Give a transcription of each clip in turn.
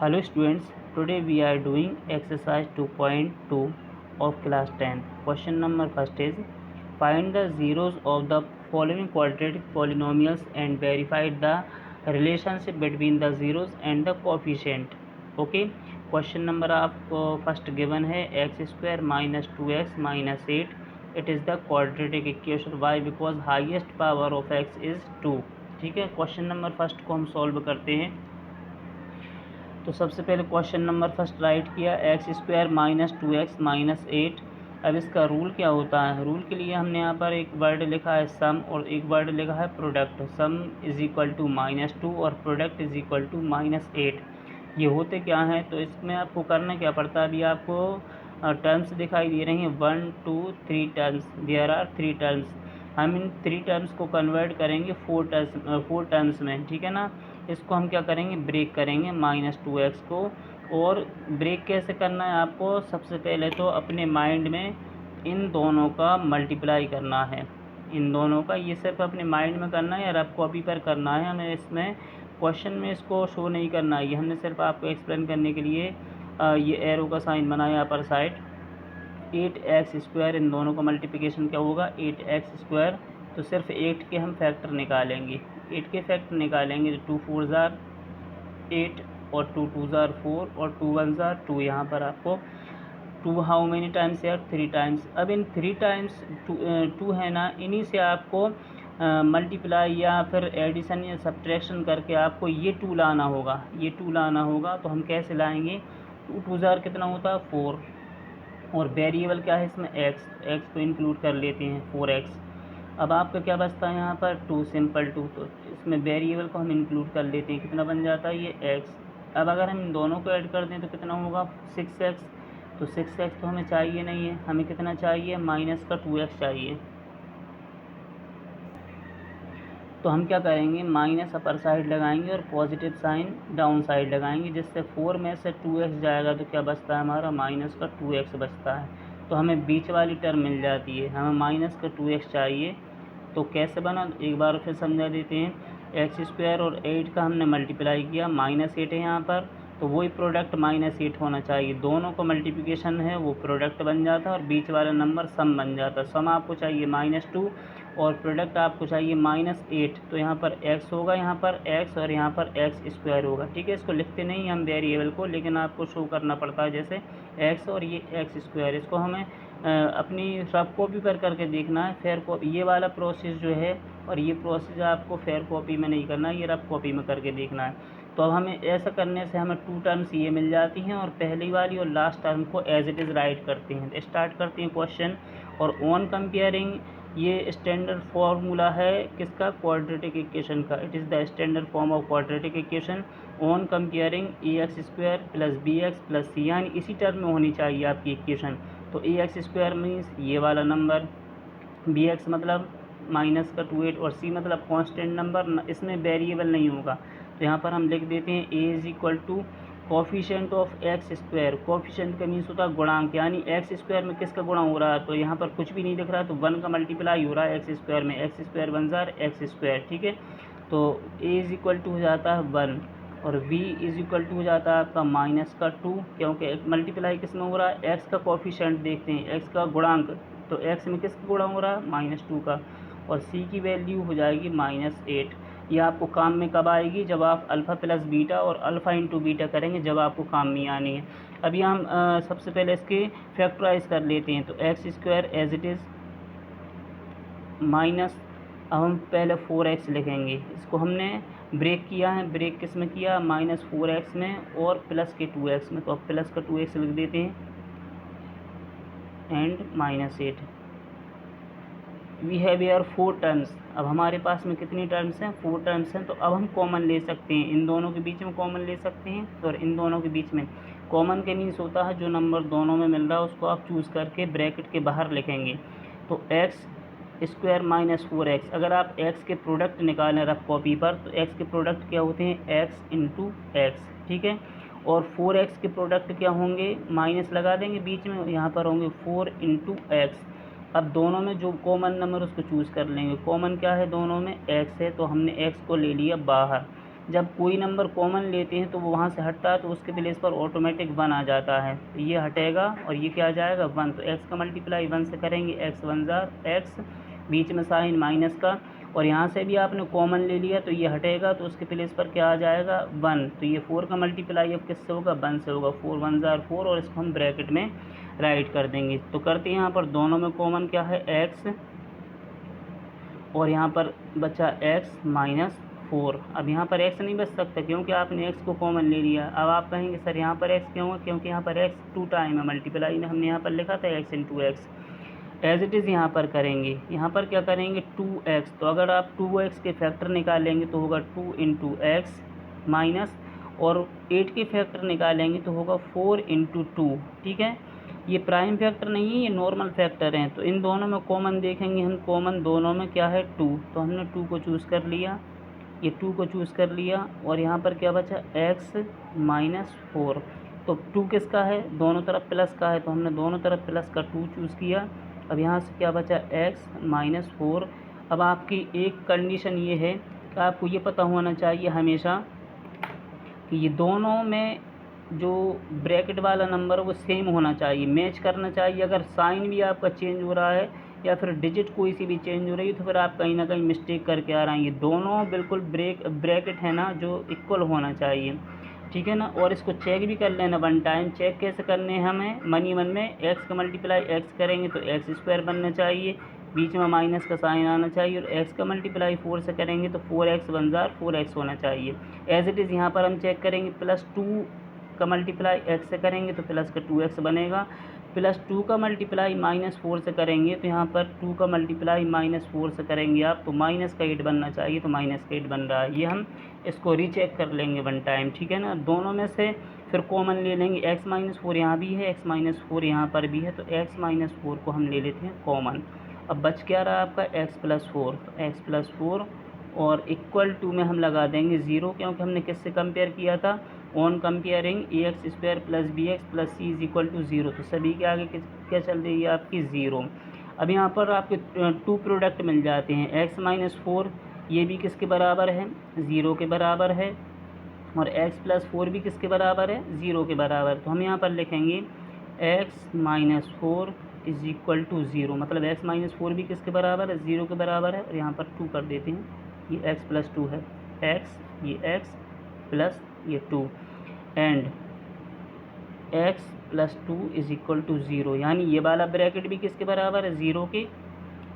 Hello students, today we are doing exercise 2.2 of class 10. Question number first is find the zeros of the following quadratic polynomials and verify the relationship between the zeros and the coefficient. Okay, question number आपको first given है x square minus 2x minus 8. It is the quadratic equation. Why? Because highest power of x is 2. ठीक है, question number first को हम solve करते हैं। तो सबसे पहले क्वेश्चन नंबर फर्स्ट राइट किया x square minus 2x minus 8। अब इसका रूल क्या होता है? रूल के लिए हमने यहाँ पर एक वर्ड लिखा है सम और एक वर्ड लिखा है product. Sum is equal to -2 और प्रोडक्ट इज इक्वल टू -8। ये होते क्या हैं? तो इसमें आपको करना क्या पड़ता है? अभी आपको टर्म्स दिखाई दे रही हैं 1 2 3 टर्म्स। There are 3 terms. हम इन 3 टर्म्स को कन्वर्ट करेंगे 4 टर्म्स में। ठीक है ना? इसको हम क्या करेंगे? ब्रेक करेंगे -2x को। और ब्रेक कैसे करना है आपको? सबसे पहले तो अपने माइंड में इन दोनों का मल्टीप्लाई करना है। इन दोनों का ये सिर्फ अपने माइंड में करना है या रफ कॉपी पर करना है। हमें इसमें क्वेश्चन में इसको शो नहीं करना है। ये हमने सिर्फ आपको एक्सप्लेन करने के लिए ये एरो का साइन बनाया अपर साइड। 8x स्क्वायर, इन दोनों का मल्टीप्लिकेशन क्या होगा? 8x square. तो सिर्फ 8 के हम फैक्टर निकालेंगे। 8 के फैक्टर निकालेंगे तो 2 4 ज़ार 8 और 2 2 ज़ार 4 और 2 1 ज़ार 2। यहाँ पर आपको 2 हाउ मेनी टाइम्स यार? 3 टाइम्स। अब इन 3 टाइम्स 2 है ना, इन्हीं से आपको मल्टीप्लाई या फिर एडिशन या सब्ट्रैक्शन करके आपको ये 2 लाना होगा। ये 2 लाना होगा तो हम कैसे लाएंगे? 2 2 ज़ार कितना होता है? 4। और वेरिएबल क्या है इसमें? एक्स को इंक्लूड कर लेते हैं 4x। अब आपका क्या बचता है यहाँ पर? 2 सिंपल 2। तो इसमें वेरिएबल को हम इंक्लूड कर लेते हैं। कितना बन जाता है? ये x। अब अगर हम इन दोनों को ऐड कर दें तो कितना होगा? 6x। तो 6x तो हमें चाहिए नहीं है। हमें कितना चाहिए? माइनस का 2x चाहिए। तो हम क्या करेंगे? माइनस अपर साइड लगाएंगे और पॉजिटिव साइन डाउन साइड लगाएंगे, जिससे 4 में से 2x जाएगा तो क्या बचता है हमारा? माइनस का 2x बचता है। तो हमें बीच वाली टर्म मिल जाती है। हमें माइनस का 2x चाहिए। तो कैसे बना? एक बार फिर समझा देते हैं। एक्स स्क्वायर और 8 का हमने मल्टीप्लाई किया, -8 है यहाँ पर, तो वही प्रोडक्ट -8 होना चाहिए। दोनों का मल्टीप्लिकेशन है वो प्रोडक्ट बन जाता है और बीच वाला नंबर सम बन जाता है। सम आपको चाहिए -2 और प्रोडक्ट आपको चाहिए -8। तो यहाँ पर x होगा, यहाँ पर x और यहाँ पर x स्क्वायर होगा। ठीक है, इसको लिखते नहीं हम वेरिएबल को, लेकिन आपको शो करना पड़ता है जैसे x और ये x स्क्वायर। इसको हमें अपनी रफ कॉपी पर करके देखना है। फेयर कॉपी ये वाला प्रोसेस जो है, और ये प्रोसेस आपको फेयर कॉपी में नहीं करना है, ये रफ कॉपी में करके देखना है। तो अब हमें ऐसा करने से हमें 2 टर्म्स ये मिल जाती हैं और पहली वाली और लास्ट टर्म को एज इट इज़ राइट करते हैं। स्टार्ट करते हैं क्वेश्चन। और ऑन कंपेयरिंग, ये स्टैंडर्ड फार्मूला है किसका? क्वाड्रेटिक इक्वेशन का। It is the standard form of quadratic equation. On comparing ax square plus bx plus c, यानी इसी टर्म में होनी चाहिए आपकी इक्वेशन। तो ax स्क्वायर मीन्स ये वाला नंबर, bx मतलब माइनस का 2 8 और c मतलब कांस्टेंट नंबर, इसमें वेरिएबल नहीं होगा। तो यहाँ पर हम लिख देते हैं a is equal to coefficient of x square. Coefficient का मीन्स होता है गुणांक, यानी एक्स स्क्वायर में किसका गुणा हो रहा है? तो यहाँ पर कुछ भी नहीं दिख रहा है, तो 1 का मल्टीप्लाई हो रहा है एक्स स्क्वायर में। एक्स स्क्वायर 1 ज़ार एक्स स्क्वायर। ठीक है, तो a इज इक्वल टू हो जाता है 1 और v इज इक्वल टू हो जाता है आपका माइनस का 2, क्योंकि मल्टीप्लाई किस में हो रहा है? x का कोफिशिएंट देखते हैं, x का गुणांक। तो x में किसका गुणा हो रहा है? -2 का। और c की वैल्यू हो जाएगी -8। ये आपको काम में कब आएगी? जब आप अल्फ़ा प्लस बीटा और अल्फ़ा इंटू बीटा करेंगे, जब आपको काम में आनी है। अभी हम सबसे पहले इसके फैक्टराइज कर लेते हैं। तो x square as it is minus, अब हम पहले 4x लिखेंगे। इसको हमने ब्रेक किया है। ब्रेक किस में किया? -4x में और प्लस के 2x में। तो अब प्लस का 2x लिख देते हैं एंड -8। वी हैव यार 4 टर्म्स। अब हमारे पास में कितनी टर्म्स हैं? 4 टर्म्स हैं। तो अब हम कॉमन ले सकते हैं, इन दोनों के बीच में कॉमन ले सकते हैं और इन दोनों के बीच में। कॉमन के मीन्स होता है जो नंबर दोनों में मिल रहा है उसको आप चूज़ करके ब्रैकेट के बाहर लिखेंगे। तो एक्स स्क्वायर -4x, अगर आप x के प्रोडक्ट निकालें रफ कॉपी पर, तो x के प्रोडक्ट क्या होते हैं? x into x. ठीक है, और 4x के प्रोडक्ट क्या होंगे? माइनस लगा देंगे बीच में, यहाँ पर होंगे 4 इंटू एक्स। अब दोनों में जो कॉमन नंबर उसको चूज़ कर लेंगे। कॉमन क्या है दोनों में? x है, तो हमने x को ले लिया बाहर। जब कोई नंबर कॉमन लेते हैं तो वो वहाँ से हटता है तो उसके प्लेस पर ऑटोमेटिक 1 आ जाता है, तो ये हटेगा और ये क्या आ जाएगा 1। तो x का मल्टीप्लाई 1 से करेंगे, x 1 जार x, बीच में साइन माइनस का, और यहाँ से भी आपने कॉमन ले लिया तो ये हटेगा तो उसके प्लेस पर क्या आ जाएगा 1। तो ये 4 का मल्टीप्लाई अब किससे होगा 1 से होगा, 4 1 जार 4, और इसको हम ब्रैकेट में राइट कर देंगे। तो करते हैं यहाँ पर दोनों में कॉमन क्या है x, और यहाँ पर बचा x माइनस 4। अब यहाँ पर x नहीं बच सकता क्योंकि आपने x को कॉमन ले लिया। अब आप कहेंगे सर यहाँ पर x क्यों है, क्योंकि यहाँ पर x 2 टाइम है, मल्टीप्लाई में हमने यहाँ पर लिखा था x into x. As it is यहाँ पर करेंगे, यहाँ पर क्या करेंगे 2x, तो अगर आप 2x के फैक्टर निकालेंगे तो होगा 2 इंटू एक्स माइनस, और 8 के फैक्टर निकालेंगे तो होगा 4 इंटू 2। ठीक है, ये प्राइम फैक्टर नहीं है, ये नॉर्मल फैक्टर हैं। तो इन दोनों में कॉमन देखेंगे हम, कॉमन दोनों में क्या है 2, तो हमने 2 को चूज़ कर लिया, ये 2 को चूज़ कर लिया, और यहाँ पर क्या बचा x माइनस 4। तो 2 किसका है, दोनों तरफ प्लस का है, तो हमने दोनों तरफ प्लस का 2 चूज़ किया। अब यहाँ से क्या बचा x माइनस 4। अब आपकी एक कंडीशन ये है कि आपको ये पता होना चाहिए हमेशा कि ये दोनों में जो ब्रैकेट वाला नंबर है वो सेम होना चाहिए, मैच करना चाहिए। अगर साइन भी आपका चेंज हो रहा है या फिर डिजिट कोई सी भी चेंज हो रही है तो फिर आप कहीं ना कहीं मिस्टेक करके आ रहे हैं। ये दोनों बिल्कुल ब्रैकेट है ना जो इक्वल होना चाहिए, ठीक है ना। और इसको चेक भी कर लेना 1 टाइम। चेक कैसे करने हैं हमें, मनी 1 में x का मल्टीप्लाई x करेंगे तो x स्क्वायर बनना चाहिए, बीच में माइनस का साइन आना चाहिए, और x का मल्टीप्लाई 4 से करेंगे तो 4x 1 जार 4x होना चाहिए। एज इट इज़ यहाँ पर हम चेक करेंगे, प्लस 2 का मल्टीप्लाई x से करेंगे तो प्लस का 2x बनेगा, प्लस 2 का मल्टीप्लाई माइनस 4 से करेंगे तो यहाँ पर 2 का मल्टीप्लाई माइनस 4 से करेंगे आप तो माइनस का 8 बनना चाहिए, तो माइनस का 8 बन रहा है। ये हम इसको रीचेक कर लेंगे 1 टाइम, ठीक है ना। दोनों में से फिर कॉमन ले लेंगे, x माइनस 4 यहाँ भी है, x माइनस 4 यहाँ पर भी है, तो x माइनस 4 को हम ले लेते हैं कॉमन। अब बच क्या रहा आपका x प्लस 4, तो x प्लस 4 और इक्वल टू में हम लगा देंगे 0, क्योंकि हमने किससे कंपेयर किया था, on comparing ax square plus bx plus c is equal to 0। तो सभी के आगे क्या चल रही है आपकी 0। अब यहाँ पर आपके 2 प्रोडक्ट मिल जाते हैं, x माइनस 4 ये भी किसके बराबर है, 0 के बराबर है, और x प्लस 4 भी किसके बराबर है, 0 के बराबर। तो हम यहाँ पर लिखेंगे x minus 4 is equal to 0, मतलब x माइनस 4 भी किसके बराबर है, 0 के बराबर है, और यहाँ पर 2 कर देते हैं, ये x प्लस 2 है, x ये x प्लस ये 2, and x plus 2 is equal to 0, यानी ये वाला ब्रैकेट भी किसके बराबर है, 0 के,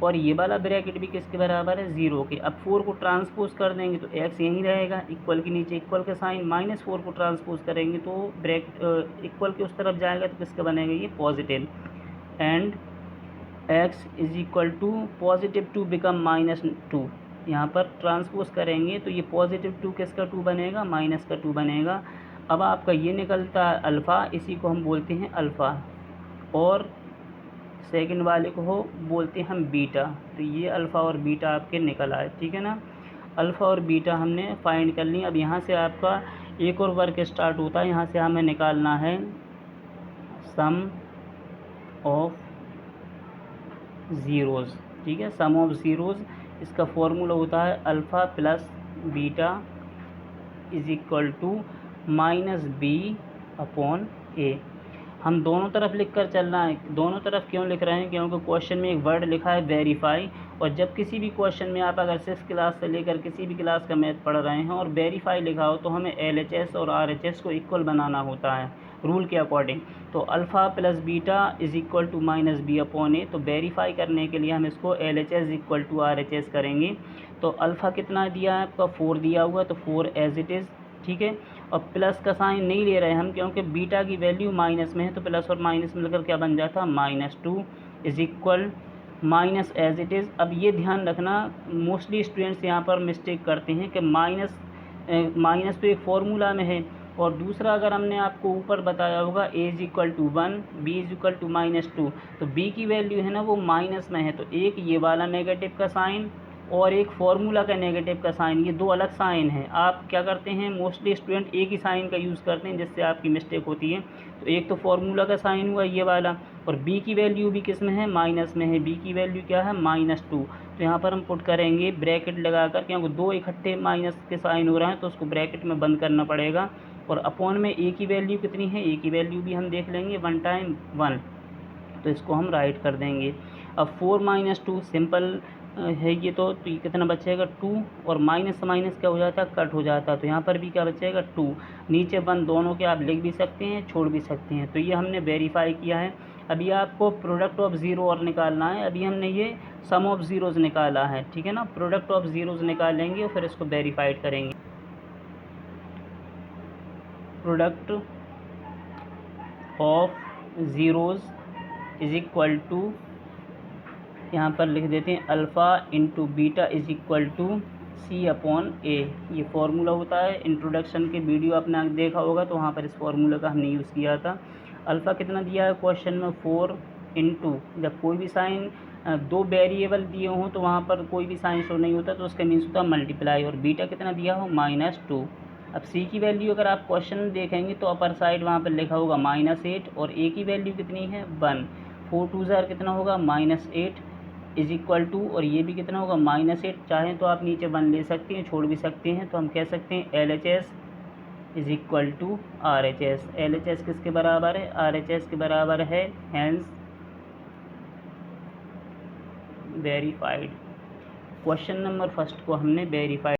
और ये वाला ब्रैकेट भी किसके बराबर है, 0 के। अब 4 को ट्रांसपोज कर देंगे तो x यहीं रहेगा, इक्वल के नीचे इक्वल का साइन, माइनस 4 को ट्रांसपोज करेंगे तो ब्रैकेट इक्वल के उस तरफ जाएगा तो किसका बनेगा, ये positive, and x is equal to positive 2 become minus 2, यहाँ पर ट्रांसपोज करेंगे तो ये पॉजिटिव 2 किसका 2 बनेगा, माइनस का 2 बनेगा। अब आपका ये निकलता है अल्फ़ा, इसी को हम बोलते हैं अल्फ़ा, और सेकंड वाले को हो बोलते हैं हम बीटा। तो ये अल्फ़ा और बीटा आपके निकल आए, ठीक है ना। अल्फ़ा और बीटा हमने फाइंड कर ली। अब यहाँ से आपका एक और वर्क स्टार्ट होता है, यहाँ से हमें निकालना है सम ऑफ ज़ीरोज़, ठीक है, सम ऑफ ज़ीरोज़। इसका फॉर्मूला होता है alpha plus beta is equal to minus B upon A. हम दोनों तरफ लिख कर चलना है। दोनों तरफ क्यों लिख रहे हैं, क्योंकि क्वेश्चन में एक वर्ड लिखा है वेरीफाई, और जब किसी भी क्वेश्चन में आप अगर 6th क्लास से लेकर किसी भी क्लास का मैथ पढ़ रहे हैं और वेरीफाई लिखा हो तो हमें LHS और RHS को इक्वल बनाना होता है रूल के अकॉर्डिंग। तो alpha plus beta is equal to minus B upon A, तो वेरीफाई करने के लिए हम इसको LHS इक्वल टू RHS करेंगे। तो अल्फ़ा कितना दिया है आपका, 4 दिया हुआ है, तो 4 एज इट इज़, ठीक है। और प्लस का साइन नहीं ले रहे हैं हम क्योंकि बीटा की वैल्यू माइनस में है, तो प्लस और माइनस मिलकर क्या बन जाता, -2 is equal minus as it is. अब ये ध्यान रखना, मोस्टली स्टूडेंट्स यहाँ पर मिस्टेक करते हैं कि माइनस तो एक फॉर्मूला में है, और दूसरा अगर हमने आपको ऊपर बताया होगा a is equal to 1, b is equal to -2, तो b की वैल्यू है ना वो माइनस में है, तो एक ये वाला नेगेटिव का साइन और एक फार्मूला का नेगेटिव का साइन, ये दो अलग साइन हैं। आप क्या करते हैं, मोस्टली स्टूडेंट एक ही साइन का यूज़ करते हैं जिससे आपकी मिस्टेक होती है। तो एक तो फार्मूला का साइन हुआ ये वाला, और b की वैल्यू भी किस में है, माइनस में है। b की वैल्यू क्या है, -2, तो यहाँ पर हम पुट करेंगे ब्रैकेट लगाकर, क्योंकि दो इकट्ठे माइनस के साइन हो रहे हैं तो उसको ब्रैकेट में बंद करना पड़ेगा। और अपॉन में ए की वैल्यू कितनी है, ए की वैल्यू भी हम देख लेंगे 1 टाइम 1, तो इसको हम राइट कर देंगे। अब 4 - 2 सिंपल है ये, तो ये कितना बचेगा 2, और माइनस से माइनस क्या हो जाता है, कट हो जाता है, तो यहाँ पर भी क्या बचेगा 2, नीचे 1, दोनों के आप लिख भी सकते हैं छोड़ भी सकते हैं। तो ये हमने वेरीफाई किया है। अभी आपको प्रोडक्ट ऑफ ज़ीरो और निकालना है। अभी हमने ये सम ऑफ ज़ीरोज़ निकाला है, ठीक है ना। प्रोडक्ट ऑफ ज़ीरोज़ निकालेंगे और फिर इसको वेरीफाइड करेंगे। Product of zeros is equal to, यहाँ पर लिख देते हैं alpha into beta is equal to C upon A. ये फार्मूला होता है, इंट्रोडक्शन के वीडियो आपने देखा होगा तो वहाँ पर इस फार्मूला का हमने यूज़ किया था। अल्फ़ा कितना दिया है क्वेश्चन में 4 इंटू, जब कोई भी साइन दो वेरिएबल दिए हों तो वहाँ पर कोई भी साइन शो नहीं होता, तो उसका मीन्स होता है मल्टीप्लाई, और बीटा कितना दिया हो -2। अब सी की वैल्यू अगर आप क्वेश्चन देखेंगे तो अपर साइड वहाँ पर लिखा होगा -8, और ए की वैल्यू कितनी है 1, 4 2 ज़ार कितना होगा -8 इज इक्वल टू, और ये भी कितना होगा -8। चाहें तो आप नीचे 1 ले सकते हैं, छोड़ भी सकते हैं, तो हम कह सकते हैं LHS is equal to RHS। LHS किसके बराबर है, RHS के बराबर है, hence verified. Question number first को हमने वेरीफाइड